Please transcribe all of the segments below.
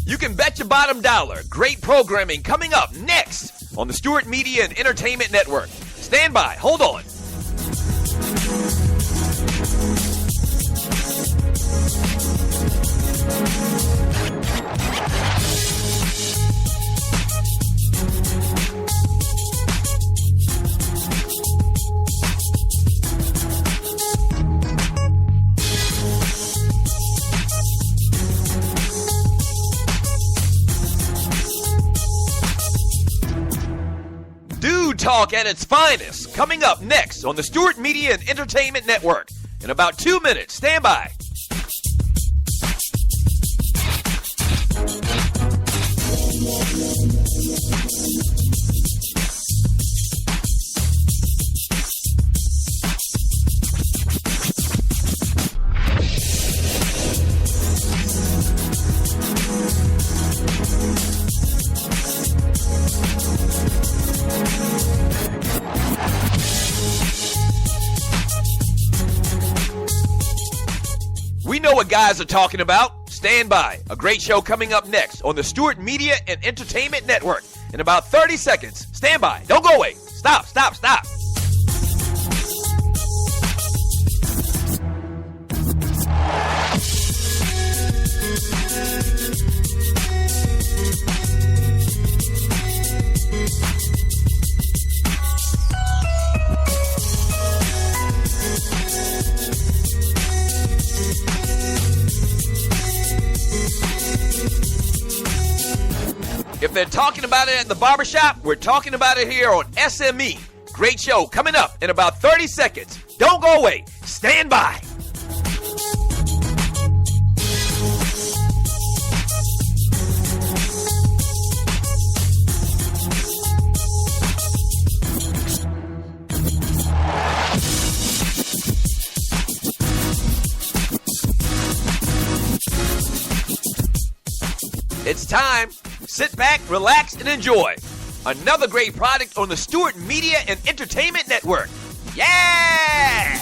You can bet your bottom dollar. Great programming coming up next on the Stewart Media and Entertainment Network. Stand by. Hold on. Talk at its finest, coming up next on the Stewart Media and Entertainment Network. In about 2 minutes, stand by. We know what guys are talking about. Stand by. A great show coming up next on the Stewart Media and Entertainment Network. In about 30 seconds. Stand by. Don't go away. Stop. If they're talking about it at the barbershop, we're talking about it here on SME. Great show coming up in about 30 seconds. Don't go away. Stand by. It's time. Sit back, relax, and enjoy. Another great product on the Stewart Media and Entertainment Network. Yeah!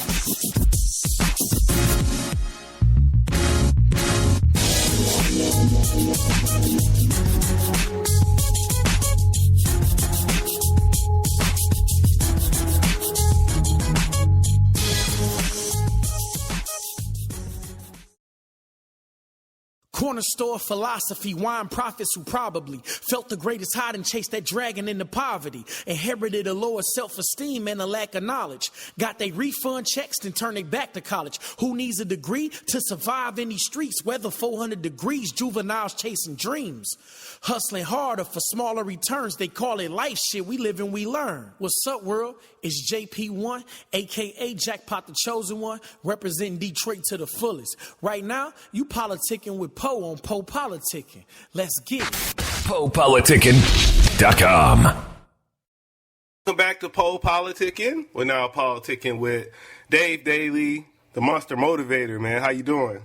Corner store philosophy, wine prophets who probably felt the greatest hide and chased that dragon into poverty. Inherited a lower self-esteem and a lack of knowledge. Got they refund checks and turn it back to college. Who needs a degree to survive in these streets? Weather 400 degrees, juveniles chasing dreams. Hustling harder for smaller returns. They call it life shit. We live and we learn. What's up, world? It's JP1, a.k.a. Jackpot the Chosen One, representing Detroit to the fullest. Right now, you politicking with Po on Po Politickin. Let's get it. PoPolitickin.com. Welcome back to Po Politickin. We're now politicking with Daley, the Monster Motivator, man. How you doing?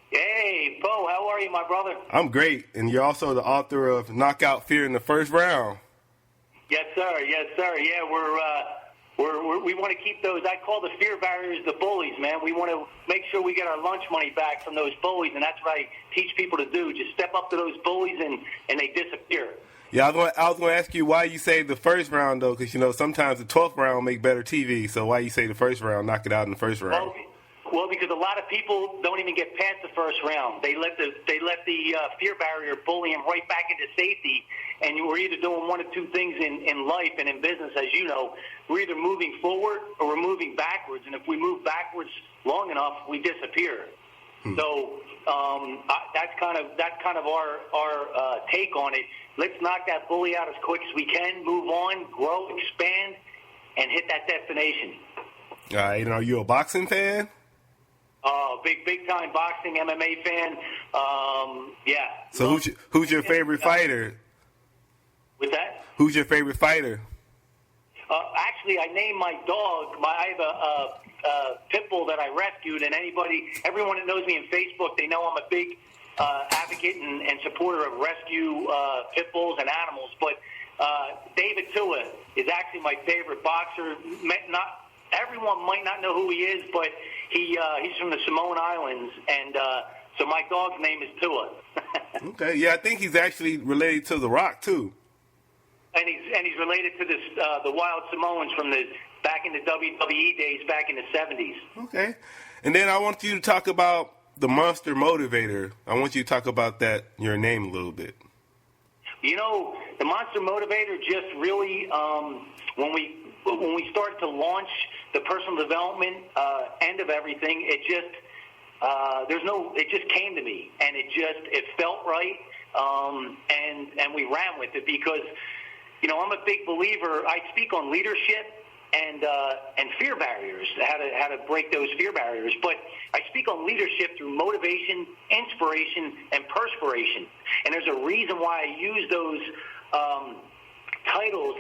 Hey, Po, how are you, my brother? I'm great, and you're also the author of Knockout Fear in the First Round. Yes, sir. Yeah, we want to keep those. I call the fear barriers the bullies, man. We want to make sure we get our lunch money back from those bullies, and that's what I teach people to do. Just step up to those bullies, and they disappear. Yeah, I was going to ask you why you say the first round, though, because, sometimes the 12th round make better TV. So why you say the first round, knock it out in the first round? Well, because a lot of people don't even get past the first round. They let the fear barrier bully them right back into safety, and we're either doing one of two things in life and in business, as you know. We're either moving forward or we're moving backwards, and if we move backwards long enough, we disappear. So that's kind of our take on it. Let's knock that bully out as quick as we can, move on, grow, expand, and hit that destination. Are you a boxing fan? Big time boxing, MMA fan. Yeah. So who's your favorite fighter? With that? Who's your favorite fighter? Actually, I named my dog. I have a pit bull that I rescued, and everyone that knows me on Facebook, they know I'm a big advocate and supporter of rescue pit bulls and animals. But David Tua is actually my favorite boxer. Not everyone might not know who he is, but he's from the Samoan Islands, and so my dog's name is Tua. Okay, yeah, I think he's actually related to The Rock too. And he's related to this the Wild Samoans from back in the WWE days, back in the 70s. Okay, and then I want you to talk about the Monster Motivator. I want you to talk about your name a little bit. You know, the Monster Motivator just really when we started to launch the personal development end of everything, it just came to me, and it felt right, and we ran with it because, you know, I'm a big believer. I speak on leadership and fear barriers, how to break those fear barriers. But I speak on leadership through motivation, inspiration, and perspiration. And there's a reason why I use those titles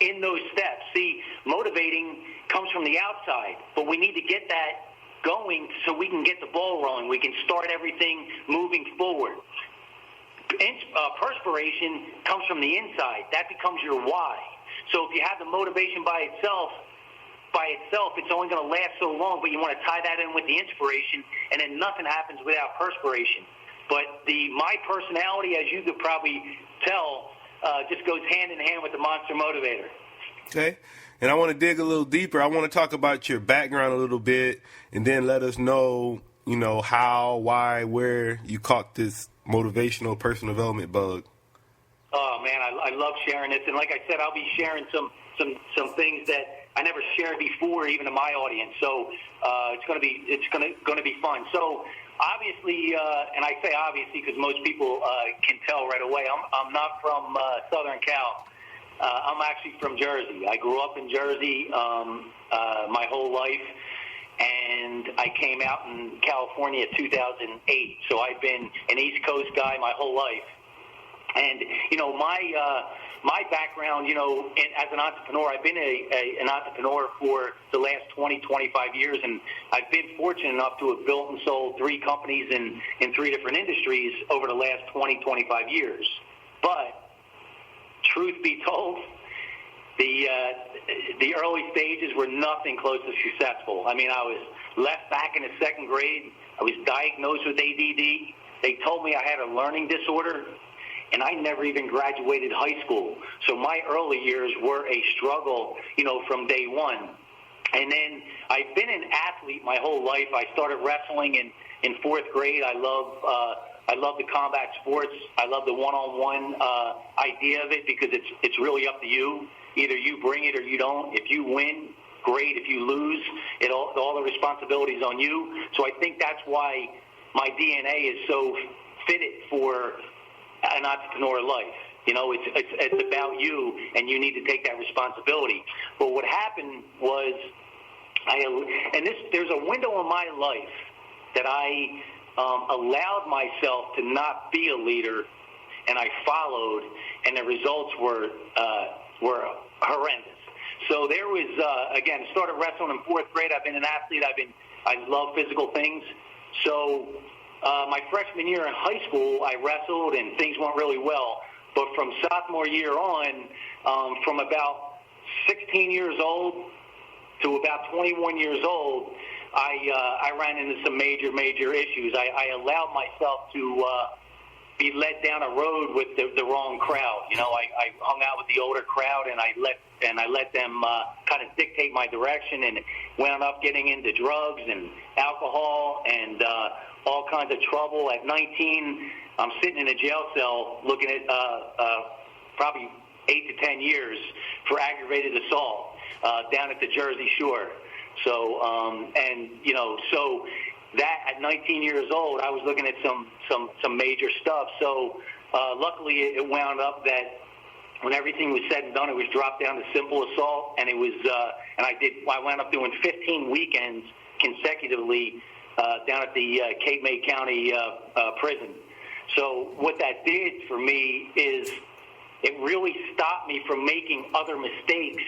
in those steps. See, motivating comes from the outside, but we need to get that going so we can get the ball rolling. We can start everything moving forward. Perspiration comes from the inside. That becomes your why. So if you have the motivation by itself, it's only going to last so long, but you want to tie that in with the inspiration, and then nothing happens without perspiration. But my personality, as you could probably tell, just goes hand in hand with the Monster Motivator. Okay. And I want to dig a little deeper. I want to talk about your background a little bit, and then let us know, you know, how, why, where you caught this motivational personal development bug. Oh man, I love sharing this, and like I said, I'll be sharing some things that I never shared before, even to my audience. So it's going to be fun. So obviously, and I say obviously because most people can tell right away, I'm not from Southern Cal. I'm actually from Jersey. I grew up in Jersey my whole life, and I came out in California in 2008. So I've been an East Coast guy my whole life. And, you know, my background, you know, as an entrepreneur, I've been an entrepreneur for the last 20, 25 years, and I've been fortunate enough to have built and sold 3 companies in 3 different industries over the last 20, 25 years. But truth be told, the early stages were nothing close to successful. I mean, I was left back in the 2nd grade. I was diagnosed with ADD. They told me I had a learning disorder, and I never even graduated high school. So my early years were a struggle, you know, from day one. And then I've been an athlete my whole life. I started wrestling in 4th grade. I love the combat sports. I love the one-on-one idea of it because it's really up to you. Either you bring it or you don't. If you win, great. If you lose, all the responsibility is on you. So I think that's why my DNA is so fitted for an entrepreneur life. You know, it's about you, and you need to take that responsibility. But what happened was, there's a window in my life that I allowed myself to not be a leader, and I followed, and the results were horrendous. So there was again, started wrestling in 4th grade. I've been an athlete. I love physical things. So my freshman year in high school, I wrestled, and things went really well. But from sophomore year on, from about 16 years old to about 21 years old, I ran into some major issues. I allowed myself to be led down a road with the wrong crowd. You know, I hung out with the older crowd, and I let them kind of dictate my direction, and wound up getting into drugs and alcohol and all kinds of trouble. At 19, I'm sitting in a jail cell looking at probably 8 to 10 years for aggravated assault down at the Jersey Shore. So, and you know, so that at 19 years old, I was looking at some major stuff. So, luckily, it wound up that when everything was said and done, it was dropped down to simple assault, and it was, and I wound up doing 15 weekends consecutively down at the Cape May County prison. So, what that did for me is it really stopped me from making other mistakes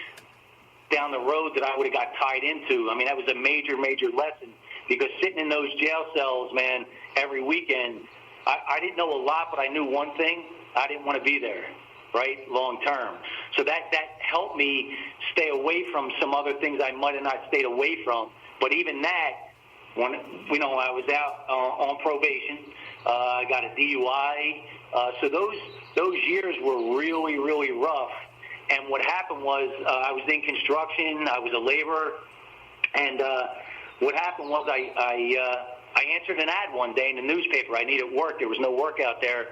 down the road that I would have got tied into. I mean, that was a major lesson, because sitting in those jail cells, man, every weekend, I didn't know a lot, but I knew one thing: I didn't want to be there, right, long term. So that helped me stay away from some other things I might have not stayed away from. But even that, when I was out on probation, I got a DUI. So those years were really, really rough. And what happened was I was in construction. I was a laborer, and what happened was I answered an ad one day in the newspaper. I needed work. There was no work out there.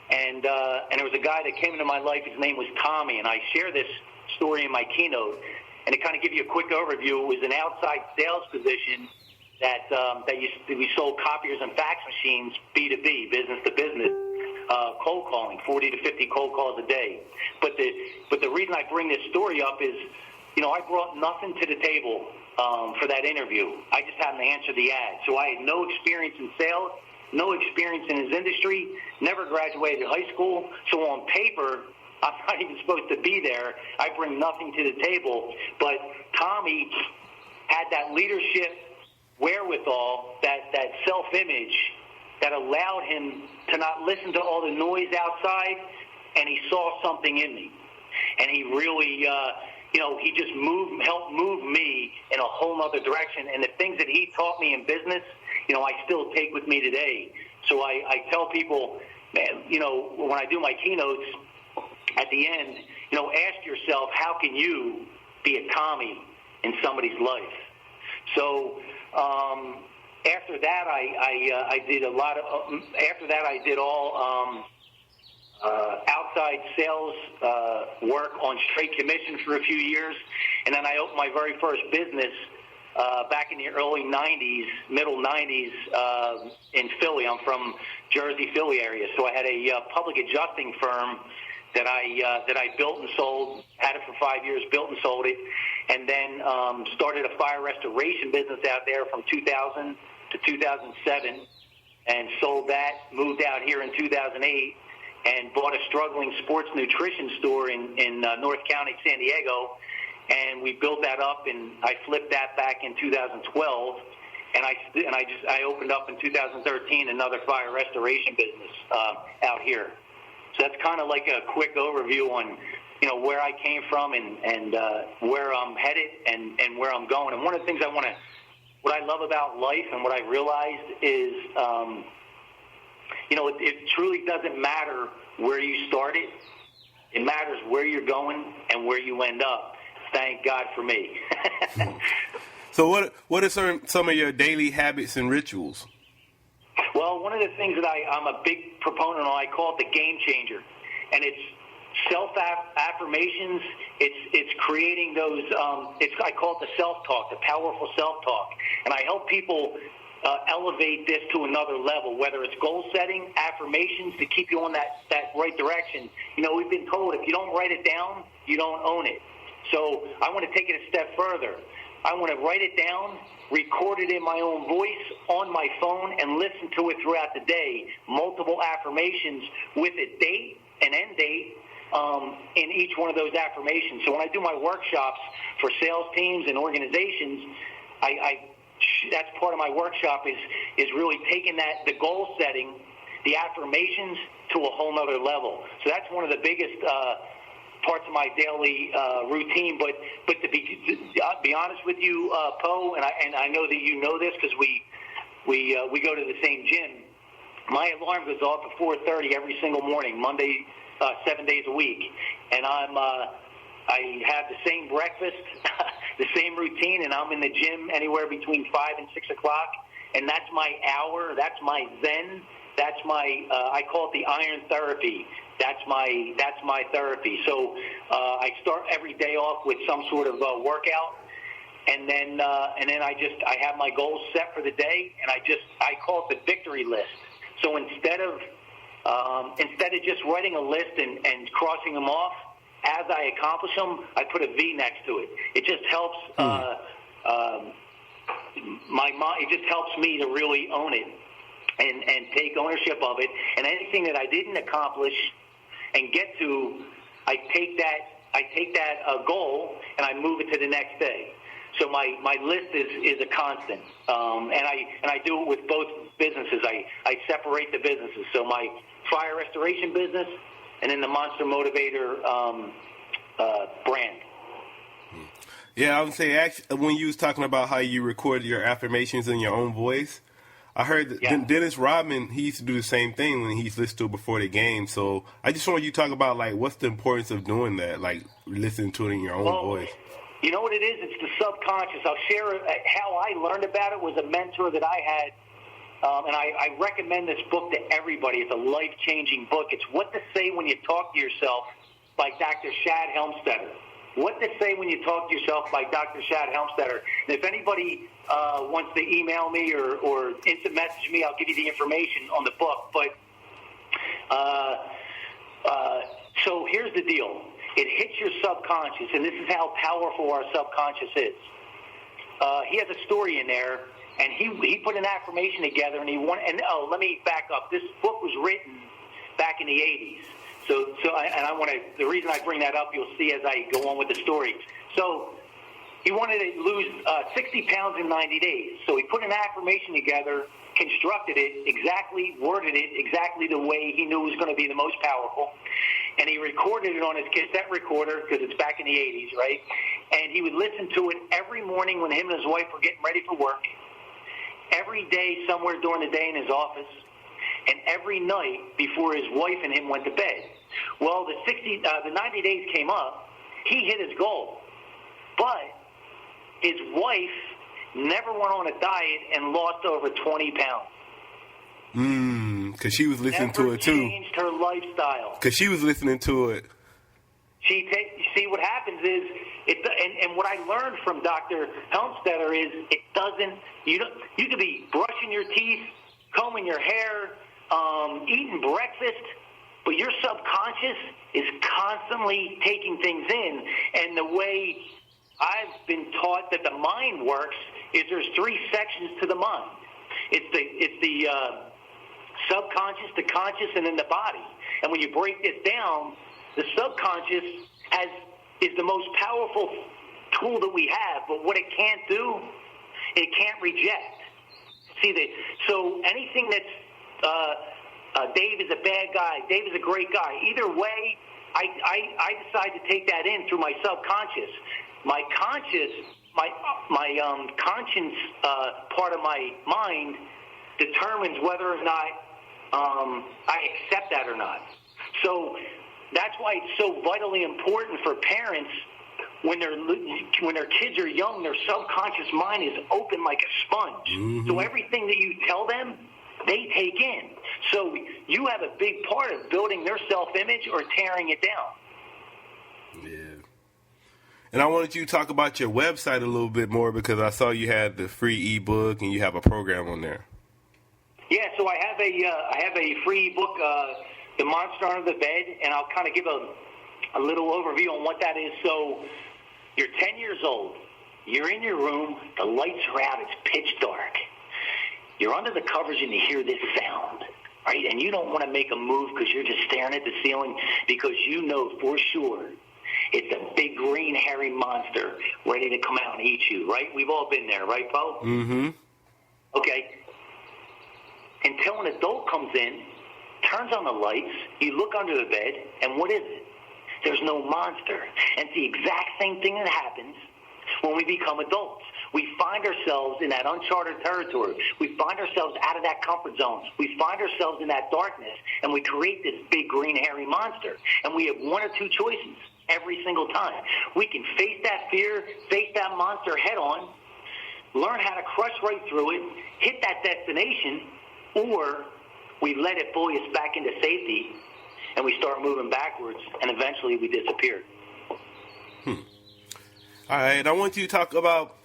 And there was a guy that came into my life. His name was Tommy, and I share this story in my keynote. And to kind of give you a quick overview, it was an outside sales position that we sold copiers and fax machines, B2B, business to business, cold calling, 40 to 50 cold calls a day. But the reason I bring this story up is, I brought nothing to the table for that interview. I just happened to answer the ad. So I had no experience in sales, no experience in his industry, never graduated high school. So on paper, I'm not even supposed to be there. I bring nothing to the table. But Tommy had that leadership wherewithal, that self-image that allowed him to not listen to all the noise outside, and he saw something in me. And he really, he just helped move me in a whole other direction. And the things that he taught me in business, I still take with me today. So I tell people, man, when I do my keynotes, at the end, ask yourself, how can you be a Tommy in somebody's life? So after that, I did a lot of. After that, I did all outside sales work on straight commission for a few years, and then I opened my very first business back in the early '90s, middle '90s in Philly. I'm from Jersey, Philly area, so I had a public adjusting firm that I built and sold, had it for 5 years, built and sold it, and then started a fire restoration business out there from 2000 to 2007, and sold that, moved out here in 2008, and bought a struggling sports nutrition store in North County, San Diego, and we built that up, and I flipped that back in 2012, and I opened up in 2013 another fire restoration business out here. So that's kind of like a quick overview on, where I came from and where I'm headed and where I'm going. And one of the things what I love about life and what I realized is, it truly doesn't matter where you started. It matters where you're going and where you end up. Thank God for me. So what are some of your daily habits and rituals? Well, one of the things that I'm a big proponent of, I call it the game changer, and it's self-affirmations. It's creating those. I call it the self-talk, the powerful self-talk, and I help people elevate this to another level. Whether it's goal setting, affirmations to keep you on that right direction. We've been told if you don't write it down, you don't own it. So I want to take it a step further. I want to write it down, record it in my own voice on my phone, and listen to it throughout the day. Multiple affirmations with a date, an end date, in each one of those affirmations. So when I do my workshops for sales teams and organizations, that's part of my workshop is really taking the goal setting, the affirmations to a whole nother level. So that's one of the biggest parts of my daily routine. But to be honest with you, Po, and I know that you know this because we go to the same gym. My alarm goes off at 4:30 every single morning, Monday, 7 days a week, and I have the same breakfast, the same routine, and I'm in the gym anywhere between 5 and 6 o'clock, and that's my hour. That's my zen. That's my I call it the iron therapy. That's my therapy. So I start every day off with some sort of workout, and then I have my goals set for the day, and I call it the victory list. So instead of just writing a list and crossing them off, as I accomplish them, I put a V next to it. It just helps my mind. It just helps me to really own it and take ownership of it. And anything that I didn't accomplish and get to, I take that goal and I move it to the next day. So my list is a constant, and I do it with both businesses. I separate the businesses. So my fire restoration business, and then the Monster Motivator brand. Yeah, I would say actually, when you was talking about how you record your affirmations in your own voice, I heard that Dennis Rodman, he used to do the same thing when he's listened to it before the game. So I just want you to talk about, like, what's the importance of doing that, like listening to it in your own voice. You know what it is? It's the subconscious. I'll share how I learned about it was a mentor that I had, and I recommend this book to everybody. It's a life-changing book. It's What to Say When You Talk to Yourself by Dr. Shad Helmstetter. What to Say When You Talk to Yourself by Dr. Shad Helmstetter. And if anybody wants to email me or instant message me, I'll give you the information on the book. But so here's the deal. It hits your subconscious, and this is how powerful our subconscious is. He has a story in there, and he put an affirmation together, and let me back up. This book was written back in the 80s. The reason I bring that up, you'll see as I go on with the story. So he wanted to lose 60 pounds in 90 days. So he put an affirmation together, constructed it exactly, worded it exactly the way he knew was going to be the most powerful. And he recorded it on his cassette recorder because it's back in the 80s, right? And he would listen to it every morning when him and his wife were getting ready for work, every day somewhere during the day in his office, and every night before his wife and him went to bed. Well, the 90 days came up. He hit his goal. But his wife never went on a diet and lost over 20 pounds. Because she was listening to it too. Changed her lifestyle. Because she was listening to it. See, what happens is, and what I learned from Dr. Helmstetter is, it doesn't. You could be brushing your teeth, combing your hair, eating breakfast, but your subconscious is constantly taking things in. And the way I've been taught that the mind works is there's 3 sections to the mind. It's the subconscious, the conscious, and then the body. And when you break this down, the subconscious is the most powerful tool that we have. But what it can't do, it can't reject. So anything that's Dave is a bad guy, Dave is a great guy. Either way, I decide to take that in through my subconscious. My conscience part of my mind determines whether or not I accept that or not. So that's why it's so vitally important for parents when their kids are young. Their subconscious mind is open like a sponge. Mm-hmm. So everything that you tell them, they take in. So you have a big part of building their self-image or tearing it down. Yeah. And I wanted you to talk about your website a little bit more because I saw you had the free ebook and you have a program on there. Yeah, so I have a free ebook, The Monster Under the Bed, and I'll kind of give a little overview on what that is. So you're 10 years old. You're in your room. The lights are out. It's pitch dark. You're under the covers and you hear this sound, right? And you don't want to make a move because you're just staring at the ceiling because you know for sure it's a big green hairy monster ready to come out and eat you, right? We've all been there, right, Po? Mm-hmm. Okay. Until an adult comes in, turns on the lights, you look under the bed, and what is it? There's no monster. And it's the exact same thing that happens when we become adults. We find ourselves in that uncharted territory. We find ourselves out of that comfort zone. We find ourselves in that darkness, and we create this big green hairy monster. And we have one or two choices every single time. We can face that fear, face that monster head on, learn how to crush right through it, hit that destination, or we let it bully us back into safety, and we start moving backwards, and eventually we disappear. All right, I want you to talk about,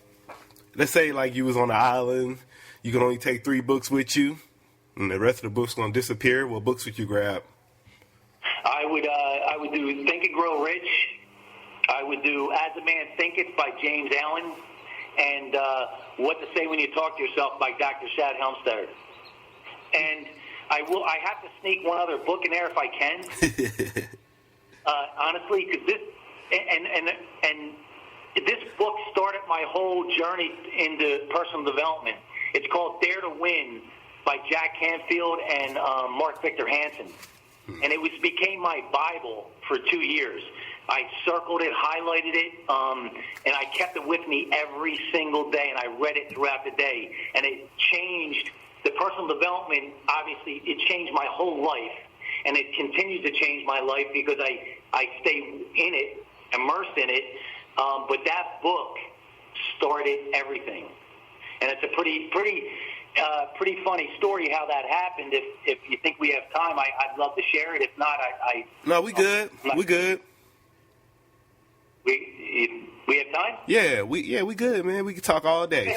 let's say like you was on an island, you can only take 3 books with you, and the rest of the books going to disappear. What books would you grab? I would do Think and Grow Rich. I would do As a Man Thinketh by James Allen, and What to Say When You Talk to Yourself by Dr. Shad Helmstetter. And I have to sneak one other book in there if I can. Honestly, because this and this book started my whole journey into personal development. It's called Dare to Win by Jack Canfield and Mark Victor Hansen. And it became my Bible for 2 years. I circled it, highlighted it, and I kept it with me every single day, and I read it throughout the day. And it changed the personal development. Obviously, it changed my whole life, and it continues to change my life because I stay in it, immersed in it. But that book started everything. And it's a pretty funny story how that happened. If you think we have time, I'd love to share it. If not, No, we good. We good. We have time? Yeah, we good, man. We can talk all day.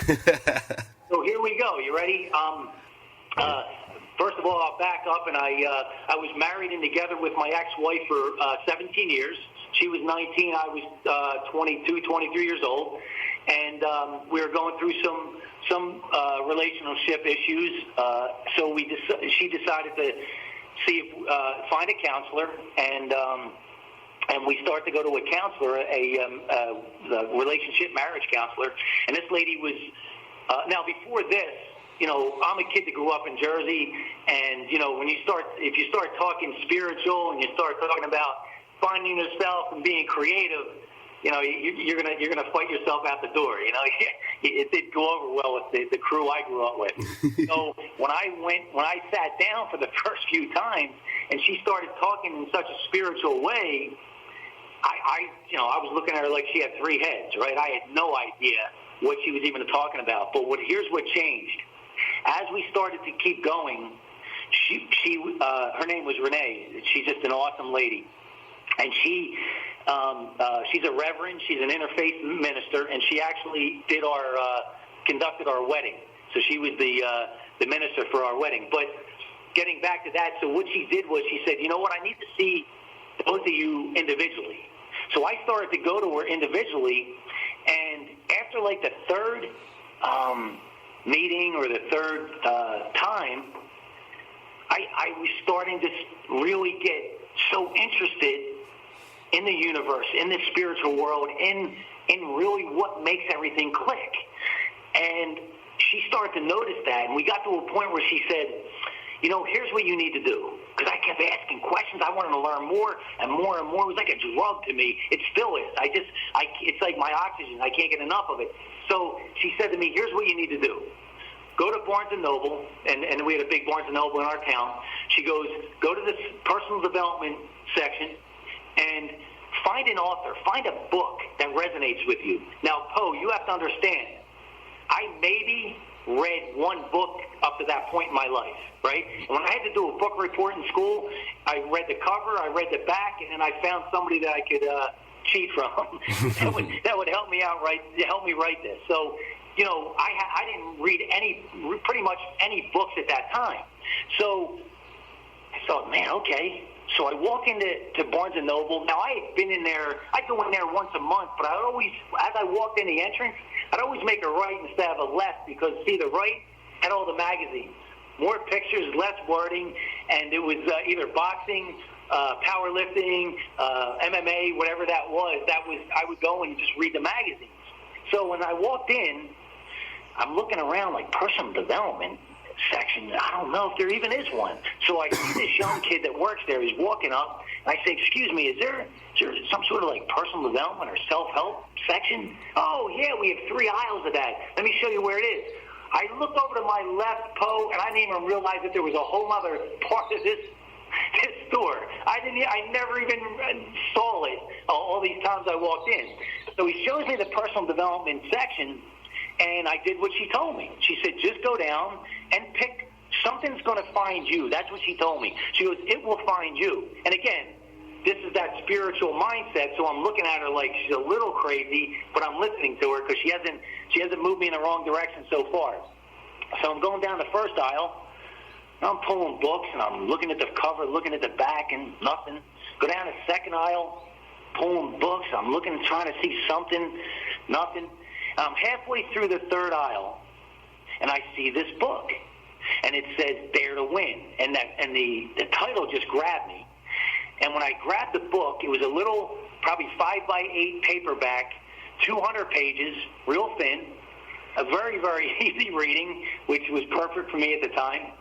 So here we go. You ready? First of all, I'll back up, and I was married and together with my ex-wife for 17 years. She was 19. I was 22, 23 years old, and we were going through some relationship issues. So she decided to find a counselor, and we started to go to a counselor, a relationship marriage counselor. And this lady was now before this. You know, I'm a kid that grew up in Jersey, and you know, if you start talking spiritual and you start talking about finding yourself and being creative, you know, you're gonna fight yourself out the door. You know, it didn't go over well with the crew I grew up with. So when I sat down for the first few times, and she started talking in such a spiritual way, I was looking at her like she had three heads, right? I had no idea what she was even talking about. But here's what changed. As we started to keep going, her name was Renee. She's just an awesome lady. And she's a reverend. She's an interfaith minister, and she actually conducted our wedding. So she was the minister for our wedding. But getting back to that, so what she did was she said, you know what, I need to see both of you individually. So I started to go to her individually, and after like the third meeting or the third time, I was starting to really get so interested in the universe, in the spiritual world, in really what makes everything click. And she started to notice that, and we got to a point where she said, you know, here's what you need to do. Because I kept asking questions. I wanted to learn more and more and more. It was like a drug to me. It still is. It's like my oxygen. I can't get enough of it. So she said to me, here's what you need to do. Go to Barnes & Noble, and we had a big Barnes & Noble in our town. She goes, go to this personal development section and find an author. Find a book that resonates with you. Now, Po, you have to understand, I maybe read one book up to that point in my life, right? And when I had to do a book report in school, I read the cover, I read the back, and then I found somebody that I could cheat from. that would help me out, help me write this. So, you know, I didn't read pretty much any books at that time. So I thought, man, okay. So I walk into Barnes & Noble. Now, I had been in there. I'd go in there once a month, but as I walked in the entrance, I'd always make a right instead of a left because, see, the right had all the magazines. More pictures, less wording, and it was either boxing, powerlifting, MMA, whatever that was. I would go and just read the magazines. So when I walked in, I'm looking around like personal development section. I don't know if there even is one. So I see this young kid that works there. He's walking up, and I say, excuse me, is there some sort of like personal development or self-help section? Oh, yeah, we have 3 aisles of that. Let me show you where it is. I looked over to my left, Po, and I didn't even realize that there was a whole other part of this store. I never even saw it all these times I walked in. So he shows me the personal development section, and I did what she told me. She said, just go down and pick. Something's going to find you. That's what she told me. She goes, it will find you. And again, this is that spiritual mindset, so I'm looking at her like she's a little crazy, but I'm listening to her because she hasn't moved me in the wrong direction so far. So I'm going down the first aisle. I'm pulling books, and I'm looking at the cover, looking at the back, and nothing. Go down the second aisle, pulling books. I'm looking, trying to see something, nothing. And I'm halfway through the third aisle, and I see this book, and it says Dare to Win, and the title just grabbed me. And when I grabbed the book, it was a little, probably 5x8 paperback, 200 pages, real thin, a very, very easy reading, which was perfect for me at the time.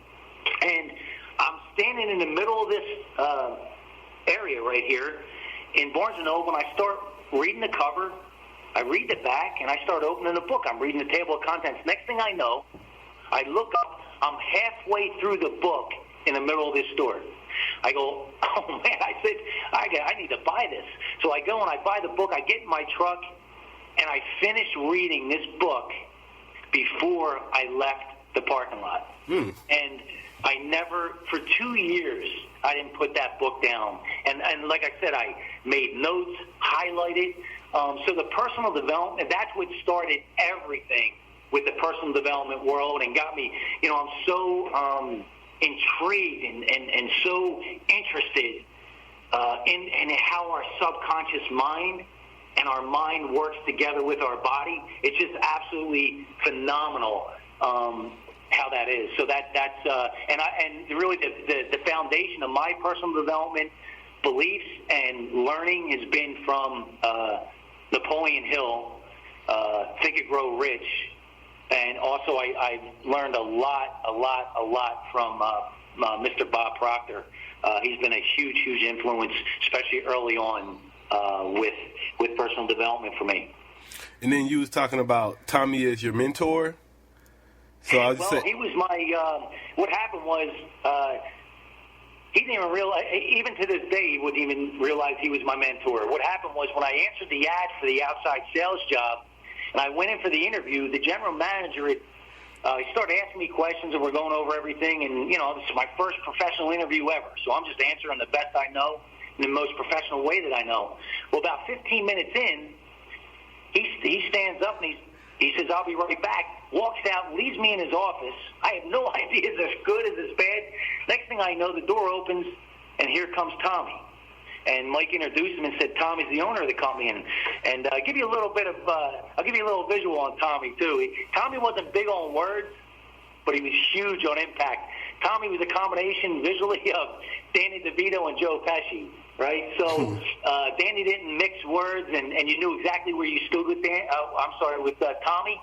And I'm standing in the middle of this area right here in Barnes & Noble, and I start reading the cover. I read the back, and I start opening the book. I'm reading the table of contents. Next thing I know, I look up. I'm halfway through the book in the middle of this store. I go, oh, man, I said, I need to buy this. So I go and I buy the book. I get in my truck, and I finish reading this book before I left the parking lot. And I never, for 2 years, I didn't put that book down. And like I said, I made notes, highlighted. So the personal development, that's what started everything with the personal development world and got me, I'm so intrigued and so interested in how our subconscious mind and our mind works together with our body. It's just absolutely phenomenal how that is. So that's and really the foundation of my personal development beliefs and learning has been from Napoleon Hill, Think and Grow Rich, and also I've learned a lot from Mr. Bob Proctor. He's been a huge influence, especially early on with personal development for me. And then you was talking about Tommy as your mentor. So I was he was my. What happened was he didn't even realize. Even to this day, he wouldn't even realize he was my mentor. What happened was when I answered the ad for the outside sales job, and I went in for the interview, the general manager he started asking me questions, and we're going over everything. And this is my first professional interview ever, so I'm just answering the best I know in the most professional way that I know. Well, about 15 minutes in, he stands up and he says, "I'll be right back." Walks out, leaves me in his office. I have no idea is this good, is this bad. Next thing I know, the door opens, and here comes Tommy. And Mike introduced him and said, "Tommy's the owner of the company." And I'll give you a little bit of, I'll give you a little visual on Tommy too. Tommy wasn't big on words, but he was huge on impact. Tommy was a combination visually of Danny DeVito and Joe Pesci, right? So Danny didn't mix words, and you knew exactly where you stood with with Tommy.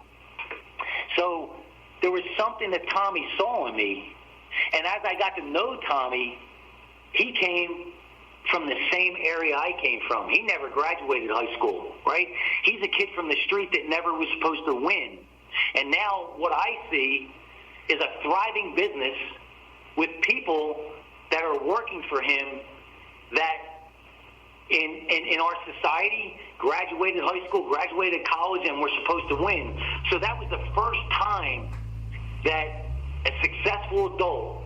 So there was something that Tommy saw in me, and as I got to know Tommy, he came from the same area I came from. He never graduated high school, right? He's a kid from the street that never was supposed to win. And now what I see is a thriving business with people that are working for him that in our society graduated high school, graduated college, and were supposed to win. So that was the first time that a successful adult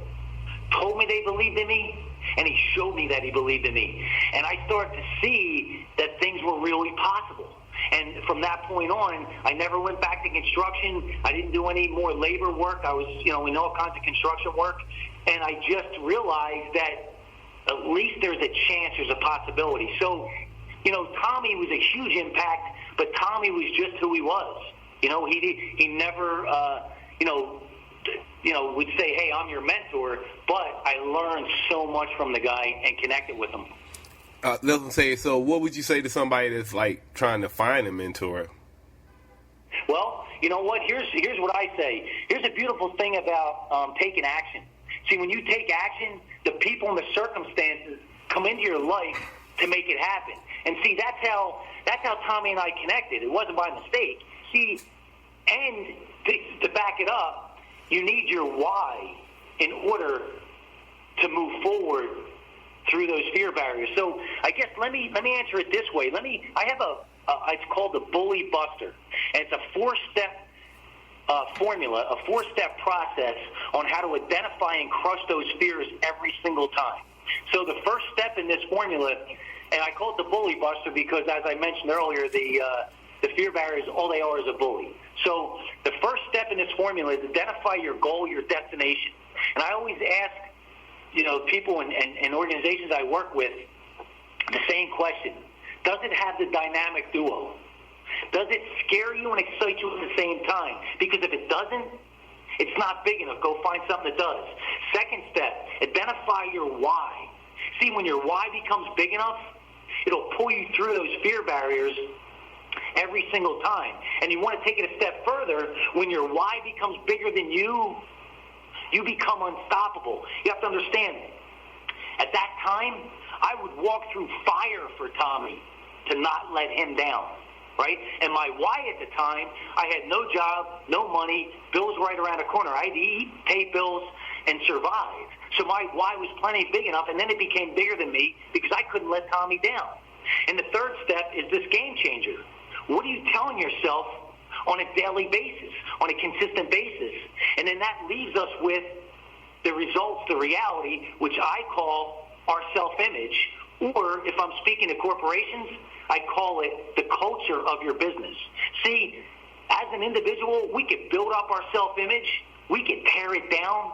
told me they believed in me, and he showed me that he believed in me. And I started to see that things were really possible. And from that point on, I never went back to construction. I didn't do any more labor work. I was, in all kinds of construction work. And I just realized that at least there's a chance, there's a possibility. So, Tommy was a huge impact, but Tommy was just who he was. He never, would say, "Hey, I'm your mentor," but I learned so much from the guy and connected with him. Let's say, so what would you say to somebody that's like trying to find a mentor? Well, you know what? Here's what I say. Here's a beautiful thing about taking action. See, when you take action, the people and the circumstances come into your life to make it happen. And see, that's how Tommy and I connected. It wasn't by mistake. See, and to back it up, you need your why in order to move forward through those fear barriers. So I guess let me answer it this way. I have it's called the Bully Buster, and it's a 4-step formula, a 4-step process on how to identify and crush those fears every single time. So the first step in this formula, and I call it the Bully Buster because, as I mentioned earlier, the fear barriers, all they are is a bully. So the first step in this formula is identify your goal, your destination. And I always ask, people and organizations I work with the same question. Does it have the dynamic duo? Does it scare you and excite you at the same time? Because if it doesn't, it's not big enough. Go find something that does. Second step, identify your why. See, when your why becomes big enough, it'll pull you through those fear barriers every single time. And you want to take it a step further. When your why becomes bigger than you become unstoppable. You have to understand, at that time, I would walk through fire for Tommy to not let him down, right? And my why at the time, I had no job, no money, bills right around the corner. I had to eat, pay bills, and survive. So my why was plenty big enough, and then it became bigger than me because I couldn't let Tommy down. And the third step is this game changer. What are you telling yourself on a daily basis, on a consistent basis? And then that leaves us with the results, the reality, which I call our self-image, or if I'm speaking to corporations, I call it the culture of your business. See, as an individual, we could build up our self-image, we could tear it down,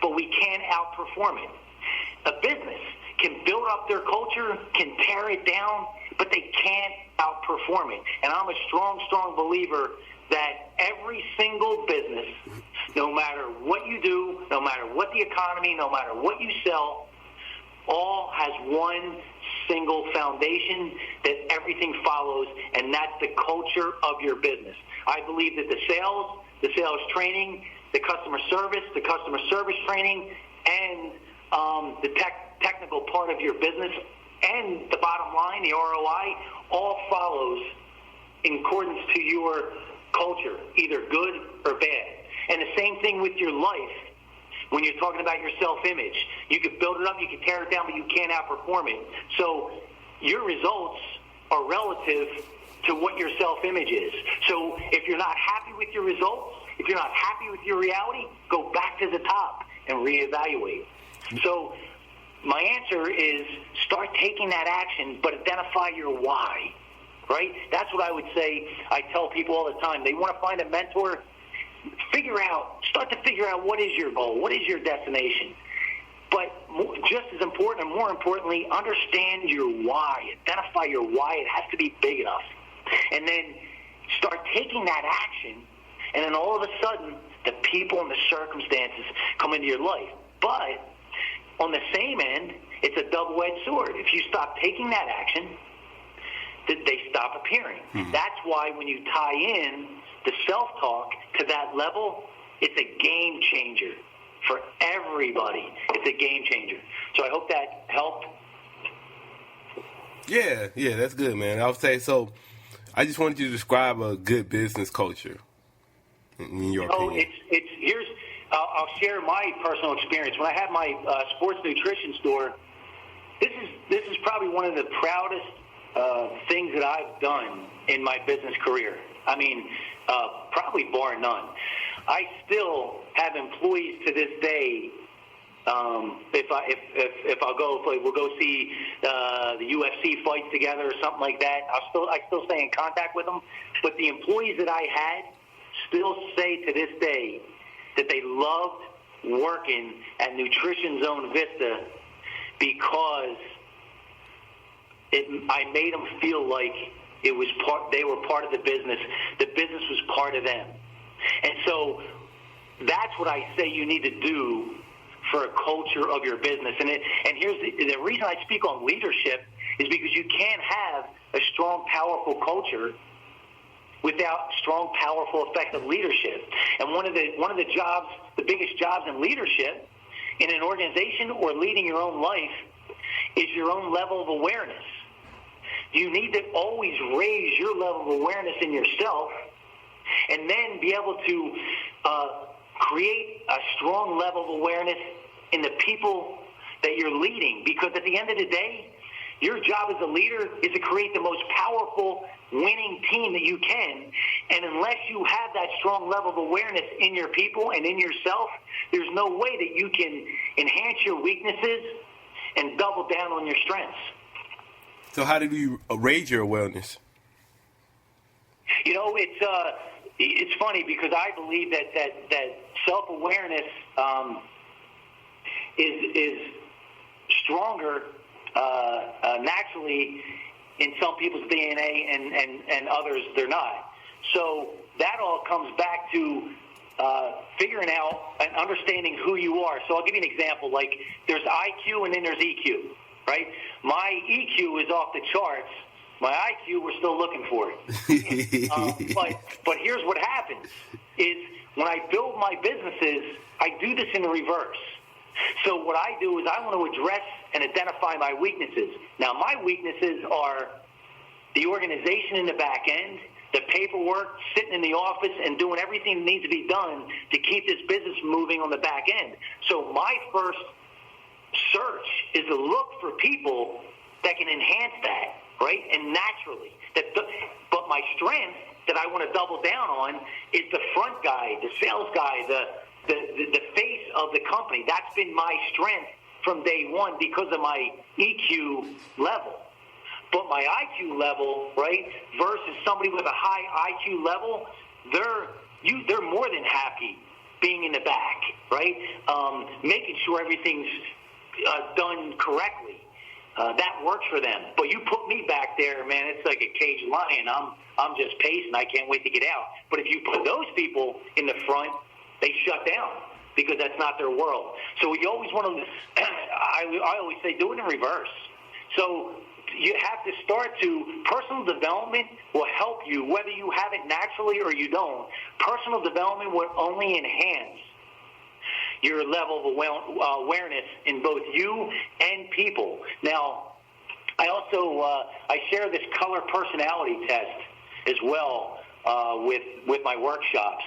but we can't outperform it. A business can build up their culture, can tear it down, but they can't outperform it. And I'm a strong, strong believer that every single business, no matter what you do, no matter what the economy, no matter what you sell, all has one single foundation that everything follows, and that's the culture of your business. I believe that the sales training, the customer service training, and the technical part of your business, and the bottom line, the ROI, all follows in accordance to your culture, either good or bad. And the same thing with your life. When you're talking about your self-image, you could build it up, you could tear it down, but you can't outperform it. So your results are relative to what your self-image is. So if you're not happy with your results, if you're not happy with your reality, go back to the top and reevaluate. So my answer is start taking that action, but identify your why, right? That's what I would say. I tell people all the time. They want to find a mentor. Start to figure out what is your goal, what is your destination. But just as important, and more importantly, understand your why. Identify your why. It has to be big enough. And then start taking that action, and then all of a sudden, the people and the circumstances come into your life. But on the same end, it's a double-edged sword. If you stop taking that action, they stop appearing. Mm-hmm. That's why when you tie in the self-talk to that level, it's a game changer for everybody. It's a game changer. So I hope that helped. Yeah, that's good, man. I would say, so I just wanted you to describe a good business culture in your opinion. I'll share my personal experience. When I had my sports nutrition store, this is probably one of the proudest things that I've done in my business career. I mean, probably bar none. I still have employees to this day. If I'll go, we'll go see the UFC fights together or something like that. I still stay in contact with them. But the employees that I had still say to this day that they loved working at Nutrition Zone Vista because I made them feel like they were part of the business. The business was part of them. And so that's what I say you need to do for a culture of your business. And here's the reason I speak on leadership is because you can't have a strong, powerful culture without strong, powerful, effective leadership. And one of the jobs, the biggest jobs in leadership in an organization or leading your own life is your own level of awareness. You need to always raise your level of awareness in yourself and then be able to create a strong level of awareness in the people that you're leading. Because at the end of the day, your job as a leader is to create the most powerful winning team that you can. And unless you have that strong level of awareness in your people and in yourself, there's no way that you can enhance your weaknesses and double down on your strengths. So how do you raise your awareness? You know, it's funny because I believe that self-awareness is stronger naturally in some people's DNA and others they're not. So that all comes back to figuring out and understanding who you are. So I'll give you an example. Like there's IQ and then there's EQ, right? My EQ is off the charts. My IQ, we're still looking for it. But here's what happens is when I build my businesses, I do this in reverse. So what I do is I want to address and identify my weaknesses. Now, my weaknesses are the organization in the back end, the paperwork, sitting in the office and doing everything that needs to be done to keep this business moving on the back end. So my first search is to look for people that can enhance that, right? And naturally. But my strength that I want to double down on is the front guy, the sales guy, the face of the company. That's been my strength from day one because of my EQ level. But my IQ level, right, versus somebody with a high IQ level, they're more than happy being in the back, right? Making sure everything's done correctly. That works for them. But you put me back there, man, it's like a caged lion. I'm just pacing. I can't wait to get out. But if you put those people in the front, they shut down because that's not their world. So you always want to, I always say, do it in reverse. So you have to start to, personal development will help you, whether you have it naturally or you don't. Personal development will only enhance your level of awareness in both you and people. Now, I also I share this color personality test as well with my workshops,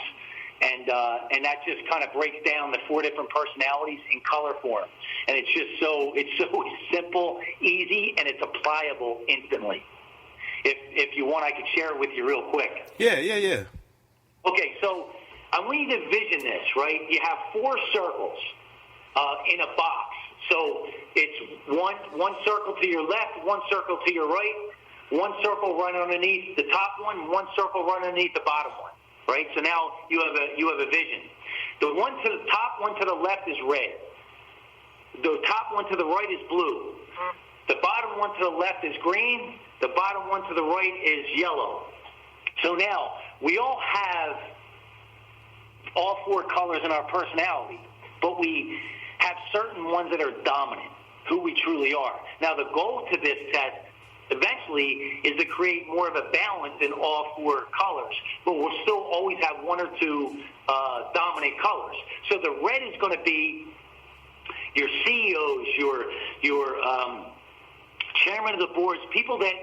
and that just kind of breaks down the 4 different personalities in color form, and it's so simple, easy, and it's applicable instantly. If you want, I could share it with you real quick. Yeah. Okay, so I want you to envision this, right? You have 4 circles in a box. So it's one circle to your left, 1 circle to your right, 1 circle right underneath the top one circle right underneath the bottom one, right? So now you have a vision. The one to the top, one to the left is red. The top one to the right is blue. The bottom one to the left is green. The bottom one to the right is yellow. So now we all have all 4 colors in our personality, but we have certain ones that are dominant, who we truly are. Now, the goal to this test eventually is to create more of a balance in all 4 colors, but we'll still always have 1 or 2 dominant colors. So the red is going to be your CEOs, your chairman of the boards, people that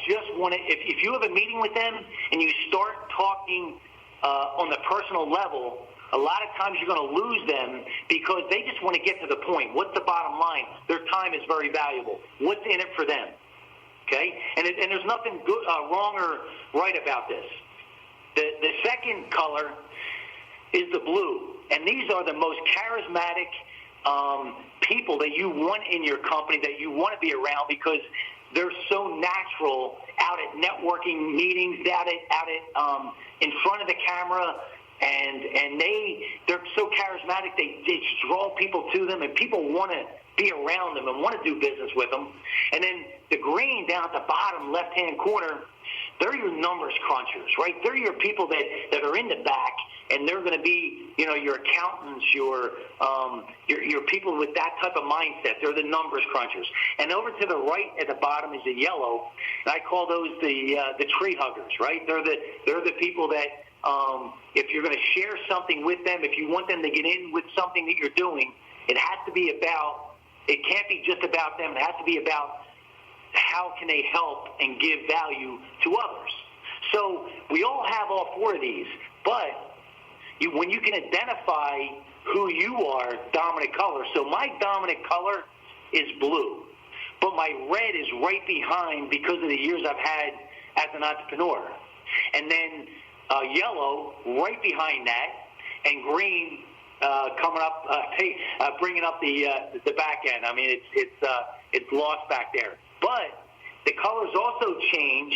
just want to, if you have a meeting with them and you start talking on the personal level, a lot of times you're going to lose them because they just want to get to the point. What's the bottom line? Their time is very valuable. What's in it for them? Okay? And there's nothing good, wrong or right about this. The second color is the blue. And these are the most charismatic people that you want in your company, that you want to be around because they're so natural out at networking meetings, out at in front of the camera, and they're so charismatic. They draw people to them, and people want to be around them and want to do business with them. And then the green down at the bottom left-hand corner, they're your numbers crunchers, right? They're your people that are in the back, and they're going to be, your accountants, your people with that type of mindset. They're the numbers crunchers. And over to the right at the bottom is the yellow, and I call those the tree huggers, right? They're the people that if you're going to share something with them, if you want them to get in with something that you're doing, it has to be about. It can't be just about them. It has to be about how can they help and give value to others. So we all have all 4 of these, but when you can identify who you are, dominant color. So my dominant color is blue, but my red is right behind because of the years I've had as an entrepreneur. And then yellow right behind that, and green coming up, bringing up the back end. I mean, it's lost back there. But the colors also change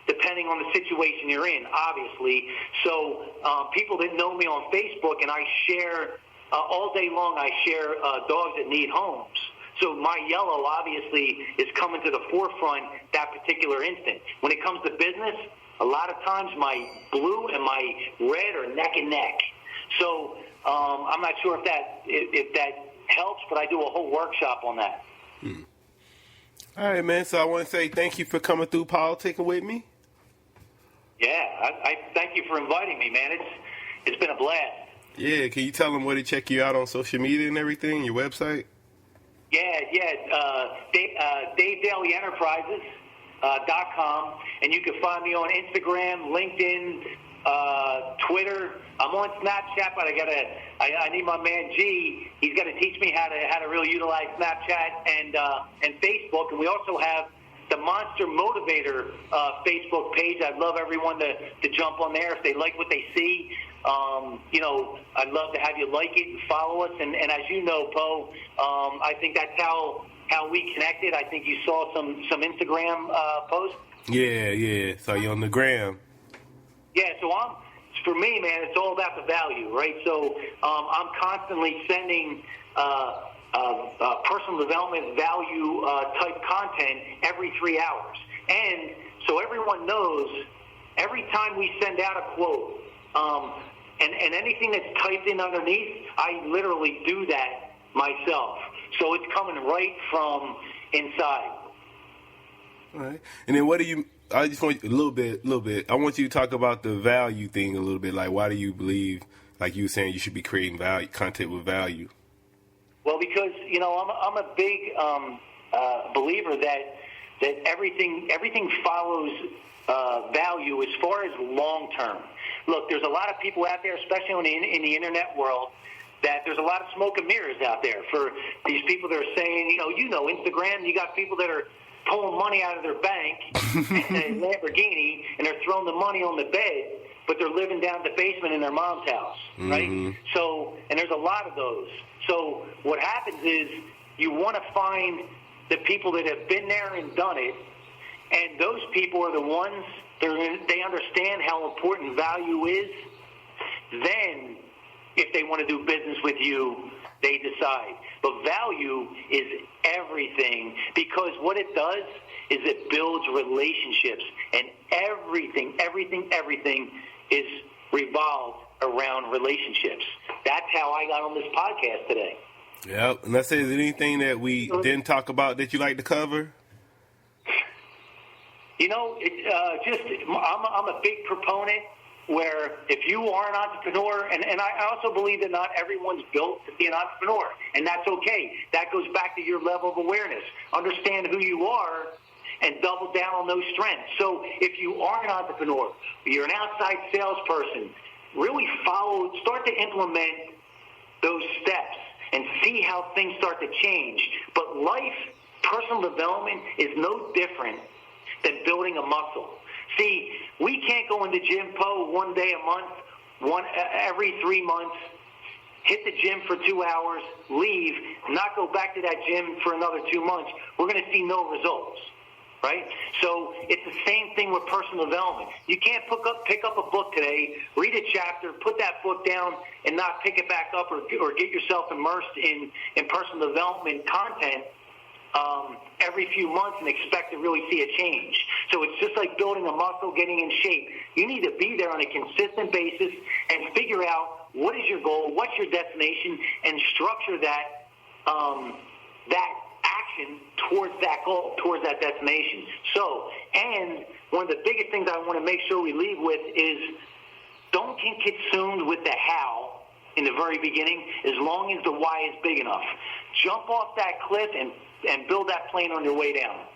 depending on the situation you're in, obviously. So people that know me on Facebook, and I share all day long, I share dogs that need homes. So my yellow obviously is coming to the forefront that particular instant. When it comes to business, a lot of times my blue and my red are neck and neck. So I'm not sure if that helps, but I do a whole workshop on that. All right, man. So I want to say thank you for coming through politicking with me. Yeah, I thank you for inviting me, man. It's been a blast. Yeah, can you tell them where to check you out on social media and everything, your website? Dave Daley Enterprises. .com, and you can find me on Instagram, LinkedIn, Twitter. I'm on Snapchat, but I need my man G. He's got to teach me how to really utilize Snapchat and Facebook. And we also have the Monster Motivator Facebook page. I'd love everyone to jump on there if they like what they see. I'd love to have you like it and follow us. And as you know, Po, I think that's how we connected. I think you saw some Instagram posts. Yeah. So you're on the gram. Yeah, for me, man, it's all about the value, right? So I'm constantly sending personal development value type content every 3 hours. And so everyone knows every time we send out a quote, and anything that's typed in underneath, I literally do that myself. So it's coming right from inside. All right. And then I just want a little bit. I want you to talk about the value thing a little bit. Like, why do you believe, like you were saying, you should be creating content with value? Well, because, I'm a big believer that everything follows value as far as long term. Look, there's a lot of people out there, especially in the internet world, that there's a lot of smoke and mirrors out there for these people that are saying, Instagram, you got people that are pulling money out of their bank and a Lamborghini, and they're throwing the money on the bed, but they're living down the basement in their mom's house, right? Mm-hmm. So, and there's a lot of those. So what happens is you want to find the people that have been there and done it, and those people are the ones they understand how important value is. Then, if they want to do business with you, they decide. But value is everything, because what it does is it builds relationships, and everything is revolved around relationships. That's how I got on this podcast today. Yep. And let's say, is there anything that we didn't talk about that you like to cover? I'm a big proponent where if you are an entrepreneur, and I also believe that not everyone's built to be an entrepreneur, and that's okay. That goes back to your level of awareness. Understand who you are and double down on those strengths. So if you are an entrepreneur, you're an outside salesperson, really start to implement those steps and see how things start to change. But personal development is no different than building a muscle. See, we can't go in the gym, Po, one day a month, every 3 months, hit the gym for 2 hours, leave, not go back to that gym for another 2 months. We're going to see no results, right? So it's the same thing with personal development. You can't pick up a book today, read a chapter, put that book down, and not pick it back up or get yourself immersed in personal development content every few months and expect to really see a change. So it's just like building a muscle, getting in shape. You need to be there on a consistent basis and figure out what is your goal, what's your destination, and structure that action towards that goal, towards that destination. So, and one of the biggest things I want to make sure we leave with is don't get consumed with the how in the very beginning, as long as the why is big enough. Jump off that cliff and build that plane on your way down.